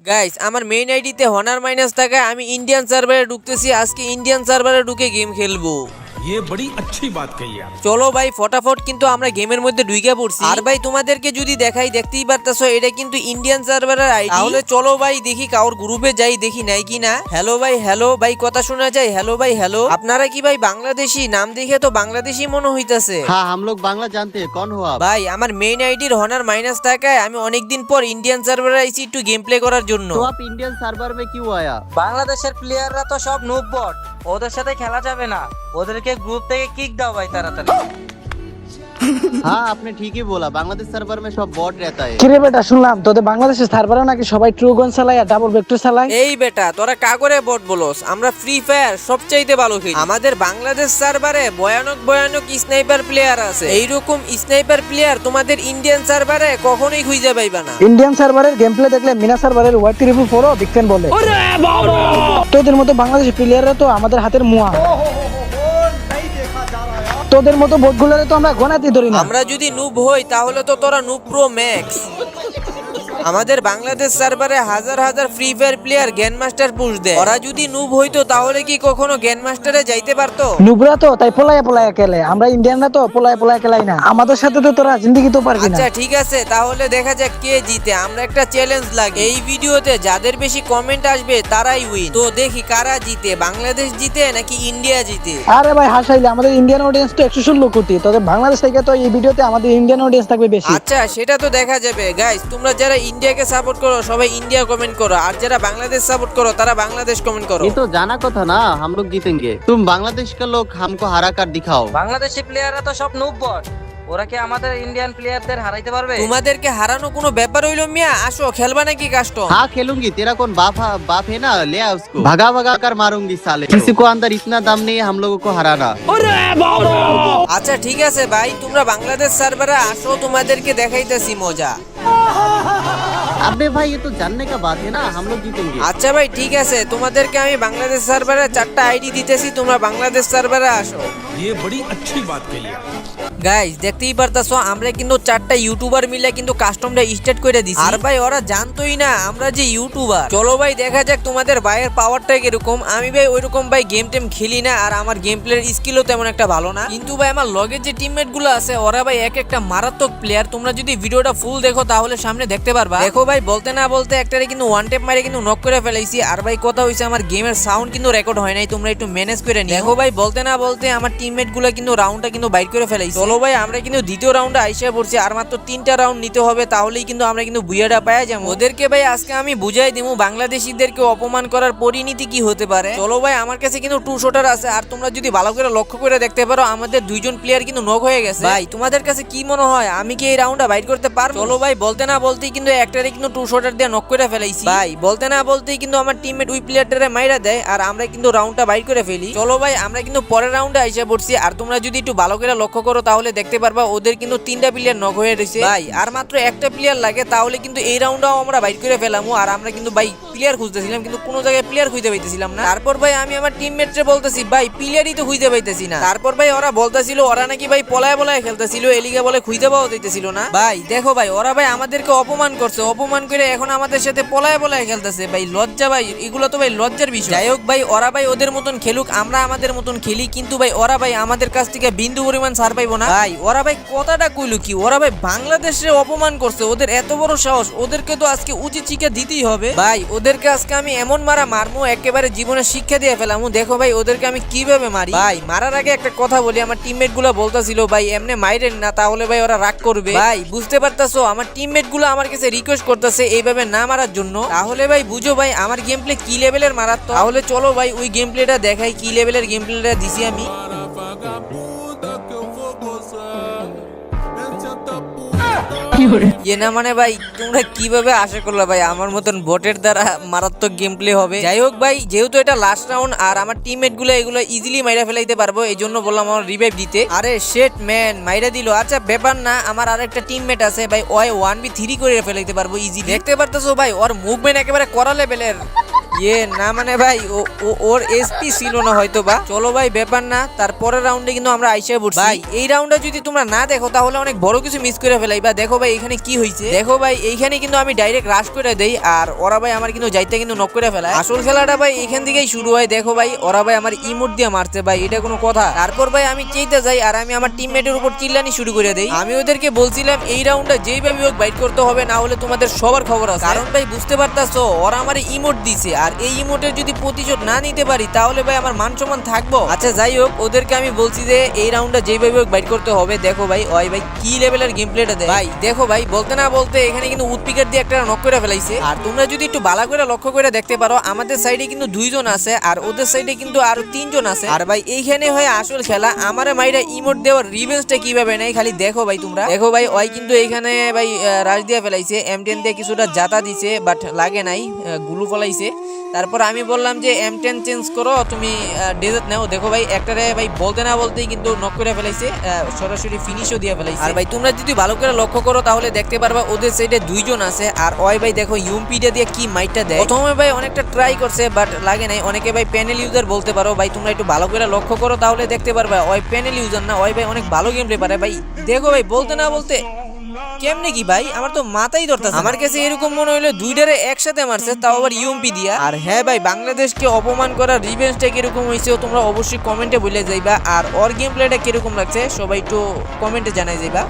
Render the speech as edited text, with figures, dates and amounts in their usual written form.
Guys আমার main আইডিতে honours minus থাকায় আমি ইন্ডিয়ান সার্ভারে ঢুকতেছি। আজকে ইন্ডিয়ান সার্ভারে ঢুকে গেম খেলবো। ये बड़ी अच्छी बात कही आप। চলো ভাই ফটাফট কিন্তু আমরা গেমের মধ্যে ঢুকে পড়ছি। আর ভাই তোমাদেরকে যদি দেখাই দেখতেই পারতাছো এটা কিন্তু ইন্ডিয়ান সার্ভারের আইডি। তাহলে চলো ভাই দেখি কাউর গ্রুপে যাই দেখি নাই কিনা। হ্যালো ভাই কথা শোনা যায়? হ্যালো ভাই হ্যালো। আপনারা কি ভাই বাংলাদেশি? নাম দেখে তো বাংলাদেশি মনে হইতাছে। हाँ हम लोग बांग्ला जानते हैं। कौन हो आप? ভাই আমার মেইন আইডির হনার মাইনাস থাকায় আমি অনেকদিন পর ইন্ডিয়ান সার্ভারে আইছি একটু গেম প্লে করার জন্য। तो आप इंडियन सर्वर में क्यों आया? বাংলাদেশের প্লেয়াররা তো সব নুব বট, ওদের সাথে খেলা যাবে না। ওদেরকে গ্রুপ থেকে কিক দাও ভাই তাড়াতাড়ি। हाँ आपने ठीक ही बोला, बांग्लादेश सर्वर में सब बॉट रहता है। কিরে বেটা, শুনলাম তোদের বাংলাদেশের সার্ভারে নাকি সবাই ট্রুগন চালায় আর ডাবল ভেক্টর চালায়। এই বেটা তোরা কাগরে বট বলস? আমরা ফ্রি ফায়ার সবচাইতে ভালো খেলি। আমাদের বাংলাদেশ সার্ভারে ভয়ানক স্নাইপার প্লেয়ার আছে। এইরকম স্নাইপার প্লেয়ার তোমাদের ইন্ডিয়ান সার্ভারে কখনোই খুঁজে পাইবা না। ইন্ডিয়ান সার্ভারের গেম প্লে দেখলে মিনা সার্ভারের ওয়াই ট্রিপল ফোরও বিগফ্যান বলে। তোদের মতো বাংলাদেশি প্লেয়াররা তো আমাদের হাতের মুয়া। তোদের মতো বোটগুলোরে তো আমরা গোনাতেই ধরি না। আমরা যদি নুব হই তাহলে তো তোরা নুব প্রো ম্যাক্স। আমাদের বাংলাদেশ সার্ভারে হাজার free fire player grand master push দেয়। ওরা যদি নুব হইতো তাহলে কি কখনো গ্র্যান্ড মাস্টারে যাইতে পারতো? নুবরা তো তাই পোলায়া খেলে, আমরা ইন্ডিয়ানরা তো পোলায়া খেলাই না। আমাদের সাথে তো তোরা জিন্দেগি তো পারবি না। আচ্ছা ঠিক আছে, তাহলে দেখা যাক কে জিতে। আমরা একটা চ্যালেঞ্জ লাগে এই ভিডিওতে, যাদের বেশি কমেন্ট আসবে তারাই উইন। তো দেখি কারা জিতে, বাংলাদেশ জিতে নাকি ইন্ডিয়া জিতে। আরে ভাই হাসাইলে, আমাদের ইন্ডিয়ান অডিয়েন্স তো 116 কোটি, তোদের বাংলাদেশ থেকে তো এই ভিডিওতে আমাদের ইন্ডিয়ান অডিয়েন্স থাকবে বেশি। আচ্ছা সেটা তো দেখা যাবে। গাইস তোমরা যারা ইন্ডিয়াকে সাপোর্ট করো সবাই ইন্ডিয়া কমেন্ট করো, আর যারা বাংলাদেশ সাপোর্ট করো তারা বাংলাদেশ কমেন্ট করো। ये तो जाना को था ना, हम लोग जीतेंगे। तुम बांग्लादेश का लोग हमको हरा कर दिखाओ। বাংলাদেশি प्लेयरরা তো সব নুব বট, ওরা কি আমাদের ইন্ডিয়ান প্লেয়ারদের হারাইতে পারবে? তোমাদেরকে হারানো কোনো ব্যাপার হইলো মিয়া? আসো খেলবা নাকি কাস্টম? हाँ खेलूंगी, तेरा कौन बाप है ना, ले आ उसको, भगा कर मारूंगी साले। किसी को अंदर इतना दम नहीं है हम लोगों को हराना। আচ্ছা ঠিক আছে ভাই, তোমরা বাংলাদেশ সার্ভারে আসো, তোমাদেরকে দেখাইতেছি মজা। अबे भाई ये तो जानने का बात है ना, हम लोग जीतेंगे। আচ্ছা ভাই ঠিক আছে, তোমাদেরকে আমি বাংলাদেশ সার্ভারে 4টা আইডি দিতেছি, তোমরা বাংলাদেশ সার্ভারে আসো। ये बड़ी अच्छी बात कही आप। গাইস দেখতেই পারতাছো আমরা কিন্তু 4টা ইউটিউবার মিলে কিন্তু কাস্টমটা স্টার্ট করে দিছি। আর ভাই ওরা জানতোই না আমরা যে ইউটিউবার। চলো ভাই দেখা যাক তোমাদের ভাইয়ের পাওয়ারটা কিরকম। আমি ভাই ওইরকম ভাই গেম টেম খেলি না, আর আমার গেম প্লের স্কিলও তেমন একটা ভালো না। কিন্তু ভাই আমার লগের যে টিমমেট গুলো আছে ওরা ভাই এক একটা মারাত্মক প্লেয়ার। তোমরা যদি ভিডিওটা ফুল দেখো তাহলে সামনে দেখতে পারবা। দেখো ভাই বলতে না বলতে একটারে কিন্তু ওয়ান টেপ মারে কিন্তু নক করে ফেলাইছি। আর ভাই কথা হইছে আমার গেমের সাউন্ড কিন্তু রেকর্ড হয় নাই, তোমরা একটু ম্যানেজ করে নিও। দেখো ভাই বলতে না বলতে আমার টিমমেট গুলো কিন্তু রাউন্ডটা কিন্তু বাইট করে ফেলাইছে। চলো ভাই আমরা কিন্তু দ্বিতীয় রাউন্ডে আইসা পড়ছি, আর মাত্র 3টা রাউন্ড নিতে হবে, তাহলেই কিন্তু আমরা কিন্তু বুয়াটা পাওয়া যাবো। ওদেরকে ভাই আজকে আমি বুঝাই দিমু বাংলাদেশিদেরকে অপমান করার পরিণতি কি হতে পারে। চলো ভাই আমার কাছে কিন্তু 2 শটার আছে, আর তোমরা যদি ভালো করে লক্ষ্য করে দেখতে পারো আমাদের 2জন প্লেয়ার কিন্তু নক হয়ে গেছে। ভাই তোমাদের কাছে কি মনে হয় আমি কি এই রাউন্ডটা বাইট করতে পারবো? চলো ভাই বলতে না বলতেই কিন্তু একটারে কিন্তু 2 শটার দিয়ে নক করে ফেলাইছি। ভাই বলতে না বলতেই কিন্তু আমার টিমমেট ওই প্লেয়ারটারে মাইরা দেয়, আর আমরা কিন্তু রাউন্ডটা বাইট করে ফেলি। চলো ভাই আমরা কিন্তু পরের রাউন্ডে আইসা পড়ছি, আর তোমরা যদি একটু ভালো করে লক্ষ্য করো তাহলে দেখতে পারবা ওদের কিন্তু 3টা প্লেয়ার নক হয়ে রয়েছে। ভাই আর মাত্র একটা প্লেয়ার লাগে, তাহলে কিন্তু এই রাউন্ডটাও আমরা বাইট করে ফেলামু। আর আমরা কিন্তু ভাই প্লেয়ার খুঁজতেছিলাম কিন্তু কোনো জায়গায় প্লেয়ার খুঁজে পাইতেছিলাম না। তারপর ভাই আমি আমার টিমমেটরে বলতেছি ভাই প্লেয়ারই তো খুঁজে পাইতেছি না। তারপর ভাই ওরা বলতেছিল ওরা নাকি ভাই পলায় খেলতেছিল, এলিগা বলে খুঁজে পাওয়া দিতেছিল না। ভাই দেখো ভাই ওরা ভাই আমাদেরকে অপমান করছে, অপমান করে এখন আমাদের সাথে পলায় খেলতেছে। ভাই লজ্জা ভাই, এগুলো তো ভাই লজ্জার বিষয়। যাই হোক ভাই ওরা ভাই ওদের মতন খেলুক, আমরা আমাদের মতন খেলি, কিন্তু ভাই ওরা ভাই আমাদের কাছ থেকে বিন্দু পরিমাণ ছাড় পাইবো না। ভাই ওরা ভাই কথাটা কইলো কি, ওরা ভাই বাংলাদেশে অপমান করছে, ওদের এত বড় সাহস, ওদেরকে তো আজকে উচিত শিক্ষা দিতেই হবে। ভাই ওদেরকে আজকে আমি এমন মারমু একেবারে জীবনে শিক্ষা দিয়ে ফেলামু। দেখো ভাই ওদেরকে আমি কিভাবে মারি। ভাই মারার আগে একটা কথা বলি, আমার টিমমেট গুলো বলতেছিল ভাই এমনি মাইরেন না, তাহলে ভাই ওরা রাগ করবে। ভাই বুঝতে পারতাছো আমার টিমমেট গুলো আমার কাছে রিকোয়েস্ট করতেছে এইভাবে না মারার জন্য। তাহলে ভাই বুঝো ভাই আমার গেম প্লে কি লেভেলের মারাত্মক। তাহলে চলো ভাই ওই গেম প্লেটা দেখাই, কি লেভেলের গেম প্লেটা দিছি আমি। না মানে ভাই তোমরা কিভাবে আশা করলা ভাই আমার মতন বটের দ্বারা মারাত্মক গেম প্লে হবে? যাই হোক ভাই যেহেতু এটা লাস্ট রাউন্ড আর আমার টিমমেট গুলো এগুলো ইজিলি মাইরা ফেলাইতে পারবো, এই জন্য বললাম আমার রিভাইভ দিতে। আরে শেট ম্যান মাইরা দিল। আচ্ছা ব্যাপার না, আমার আরেকটা টিমমেট আছে ভাই, ওই 1v3 করে ফেলাইতে পারবো ইজি। দেখতে পারতেছো ভাই ওর মুভমেন্ট একেবারে করা লেভেলের। না মানে ভাই ওর এসপি ছিল না হয়তো বা। চলো ভাই ব্যাপার না, তারপরের রাউন্ডে কিন্তু আমরা আইসা পড়ছি ভাই। এই রাউন্ডে যদি তোমরা না দেখো তাহলে অনেক বড় কিছু মিস করে ফেলাই। বা দেখো ভাই এখানে কি হয়েছে, দেখো ভাই এইখানে কিন্তু আমি ডাইরেক্ট রাশ করে দেই আর ওরা ভাই আমার কিন্তু যাইতে কিন্তু নক করে ফেলায়। আসল খেলাটা ভাই এখান থেকেই শুরু হয়। দেখো ভাই ওরা ভাই আমার ইমোট দিয়ে মারছে ভাই, এটা কোনো কথা? তারপর ভাই আমি চেইতে যাই আর আমি আমার টিমমেটের উপর চিল্লানি শুরু করে দেই। আমি ওদেরকে বলছিলাম এই রাউন্ডে যেইভাবে হোক বাইট করতে হবে, না হলে তোমাদের সবার খবর আছে। কারণ ভাই বুঝতে পারতাছো ওরা আমার ইমোট দিছে আর এই ইমোটের যদি প্রতিশোধ না নিতে পারি তাহলে ভাই আমার মান সম্মান থাকবো। আচ্ছা যাই হোক, ওদেরকে আমি বলছি যে এই রাউন্ডে যেইভাবে হোক বাইট করতে হবে। দেখো ভাই ওই ভাই কি লেভেলের গেম প্লেটা দেয় ভাই। দেখো ভাই বলতে না বলতে এখানে কিন্তু উৎপিকার দিয়ে একটা নক করে ফেলাইছে। আর তোমরা যদি একটু ভালো করে লক্ষ্য করে দেখতে পারো আমাদের সাইডে কিন্তু 2 জন আছে আর ওদের সাইডে কিন্তু আরো 3 জন আছে। আর ভাই এইখানে হয় আসল খেলা। আমারে মাইরা ইমোট দেওয়ার রিভেঞ্জটা কিভাবে নেই খালি দেখো ভাই তোমরা। দেখো ভাই ওই কিন্তু এইখানে ভাই রাশ দিয়ে ফেলাইছে, M10 দিয়ে কিছুটা জাতা দিছে বাট লাগে নাই, গুলু ফলাইছে। তারপর আমি বললাম যে M10 চেঞ্জ করো, তুমি ডেজার্ট নাও। দেখো ভাই একটারে ভাই বলতে না বলতেই কিন্তু নক করে ফেলাইছে, সরাসরি ফিনিশও দিয়ে ফেলাইছে। আর ভাই তোমরা যদি ভালো করে লক্ষ্য করো তাহলে দেখতে পারবা ওদের সাইডে 2 জন আছে। আর ওই ভাই দেখো ইউএমপিটা দিয়ে কি মাইটটা দেয়। প্রথমে ভাই অনেকটা ট্রাই করছে বাট লাগে নাই। অনেকে ভাই প্যানেল ইউজার বলতে পারো ভাই, তোমরা একটু ভালো করে লক্ষ্য করো তাহলে দেখতে পারবা ওই প্যানেল ইউজার না, ওই ভাই অনেক ভালো গেম প্লে পারে ভাই। দেখো ভাই বলতে না বলতে কেমনে কি ভাই আমার তো মাথাই ধরতেছে। আমার কাছে এরকম মনে হলো দুইটারে একসাথে মারছে, তাও আবার ইউএমপি দিয়া। আর হ্যাঁ ভাই বাংলাদেশকে অপমান করার রিভেঞ্জটা কিরকম হয়েছে তোমরা অবশ্যই কমেন্টে বলে যাইবা। আর ওর গেম প্লেটা কিরকম লাগছে সবাই একটু কমেন্টে জানাই যাইবা।